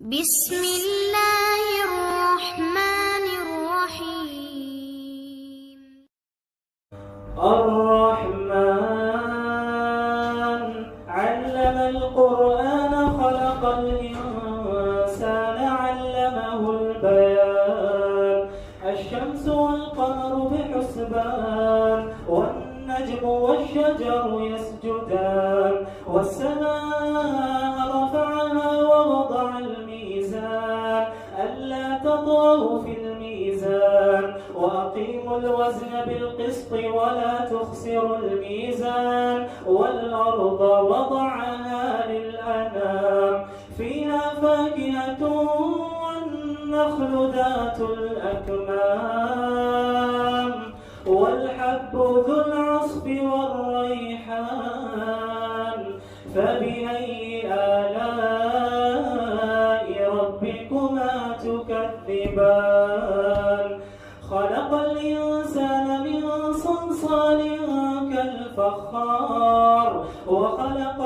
بسم الله الرحمن الرحيم. الرحمن علم القرآن خلق الإنسان علمه البيان الشمس والقمر بحسبان والنجم والشجر يسجدان والسماء رفعها ووضع الميزان ألا تطغوا في الميزان وأقيموا الوزن بالقسط ولا تخسروا الميزان والأرض وضعها للأنام فيها فاكهة والنخل ذات الأكمام والحب ذو العصف والريحان فبأي آلاء ربكما تكذبان خلق الإنسان من صلصال كالفخار وخلق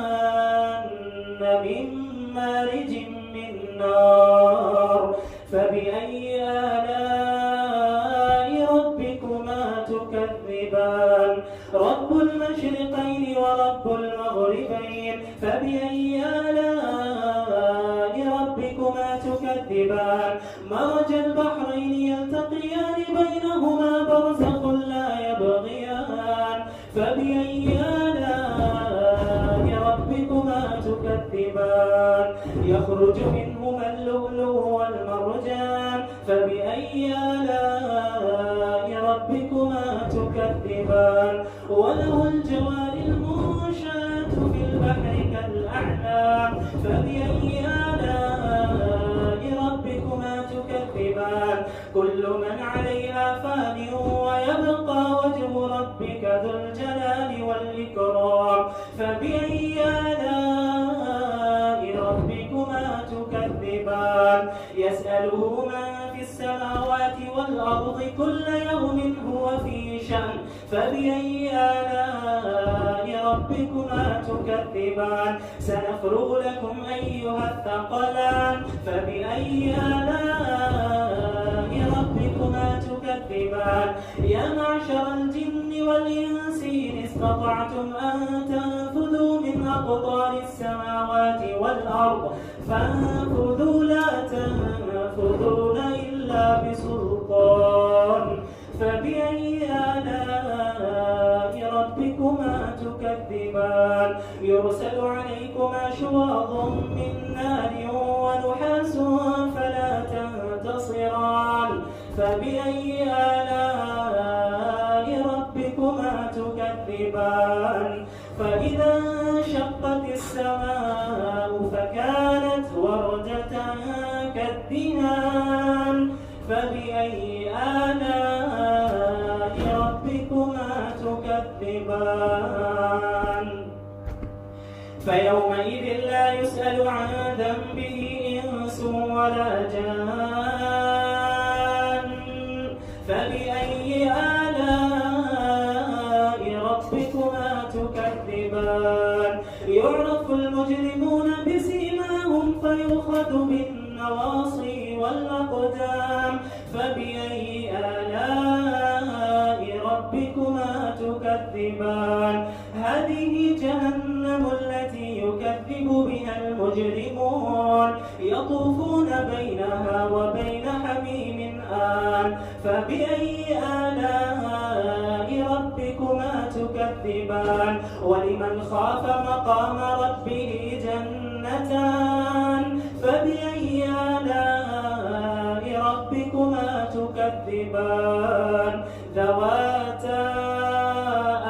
الجان من مارج من نار فبأي آلاء ربكما تكذبان رب المشرقين ورب المغربين فبأي آلاء ربكما تكذبان مرج البحرين يلتقيان بينهما برزخ لا يبغيان فبأي آلاء ربكما تكذبان يخرج منهما اللؤلؤ والمرجان فبأي آلاء ربكما تكذبان وله الجوار المنشآت في البحر كالأعلام فبأي آلاء ربكما تكذبان كل من عليها فان ويبقى وجه ربك ذو الجلال والإكرام فبأي آلاء ربكما تكذبان يسأله من في السماوات والأرض كل يوم هو في شأن فبأي آلاء ربكما تكذبان سنفرغ لكم أيها الثقلان فبأي آلاء ربكما تكذبان يا معشر الجن والإنس إن استطعتم أن تنفذوا من أقطار السماوات والأرض فانفذوا لا تنفذون إلا بسلطان فبأي آلاء ربكما تكذبان يرسل عليكما شواظ من نار ونحاس فلا تنتصران فبأي آلاء ربكما تكذبان فإذا انشقت السماء فكانت وردة كالدهان فبأي آلاء ربكما تكذبان فيومئذ لا يسأل عن ذنبه إنس ولا جان فبأي آلاء ربكما تكذبان يعرف المجرمون بسيماهم فيؤخذ بالنواصي والأقدام فبأي آلاء ربكما تكذبان هذه جهنم التي يكذب بها المجرمون يطوفون بينها وبين حميم آن فبأي آلاء ربكما تكذبان ولمن خاف مقام ربه جنتان فبأي آلاء ربكما تكذبان ذواتا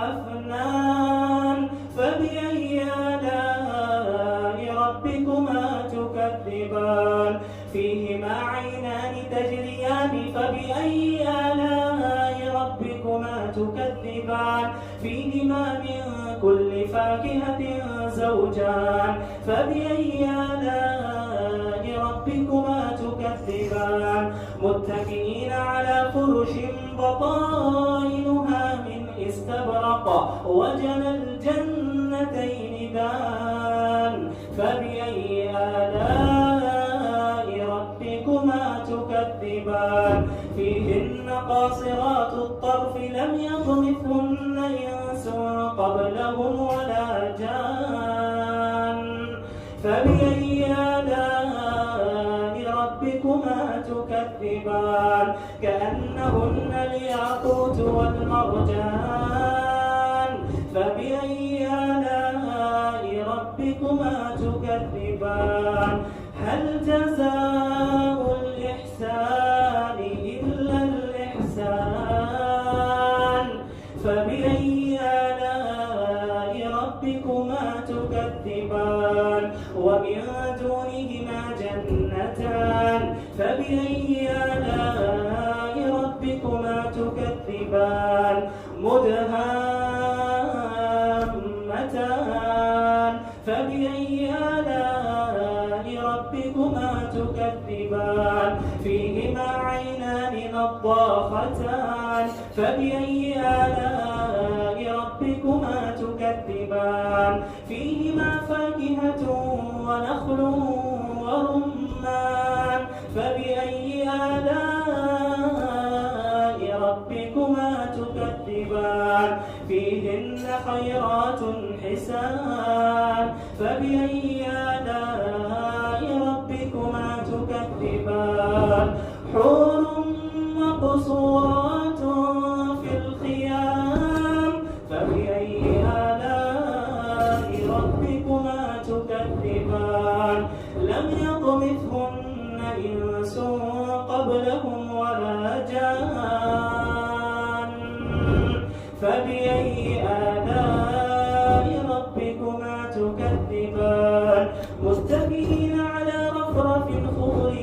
أفنان فبأي آلاء ربكما تكذبان فيهما عينان تجريان فبأي آلاء ربكما تكذبان فيهما من كل فاكهة زوجان فبأي آلاء ربكما تكذبان متكئين على فرش بطائنها من استبرق وجنى الجنتين دان فبأي آلاء ربكما تكذبان فيهن قاصرات الطرف لم يطمثهن إنس قبلهم ولا جان فبأي آلاء ربكما تكذبان كأنهن الياقوت والمرجان فبأي آلاء ربكما تكذبان هل جزاء الإحسان إلا الإحسان فبأي آلاء ربكما تكذبان ومن دونهما جنتان فبأي آلاء ربكما تكذبان مدهامتان فبأي آلاء ربكما تكذبان فيهما عينان نضاختان فبأي آلاء ربكما تكذبان فيهما فاكهة ونخل ورمان فبأي آلاء ربكما تكذبان فيهن خيرات حسان فبأي آلاء ربكما تكذبان حور مقصورات في الخيام فبأي آلاء ربكما تكذبان لم يطمثهن إنس قبلهم ولا جان فبأي آلاء ربكما تكذبان متكئين على رفرف خضر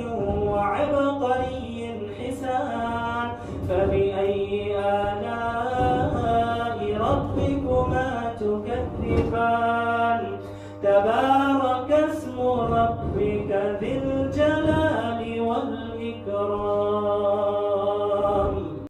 وعبقري حسان فبأي آلاء ربكما تكذبان تبارك اسم ربك ذي الجلال والإكرام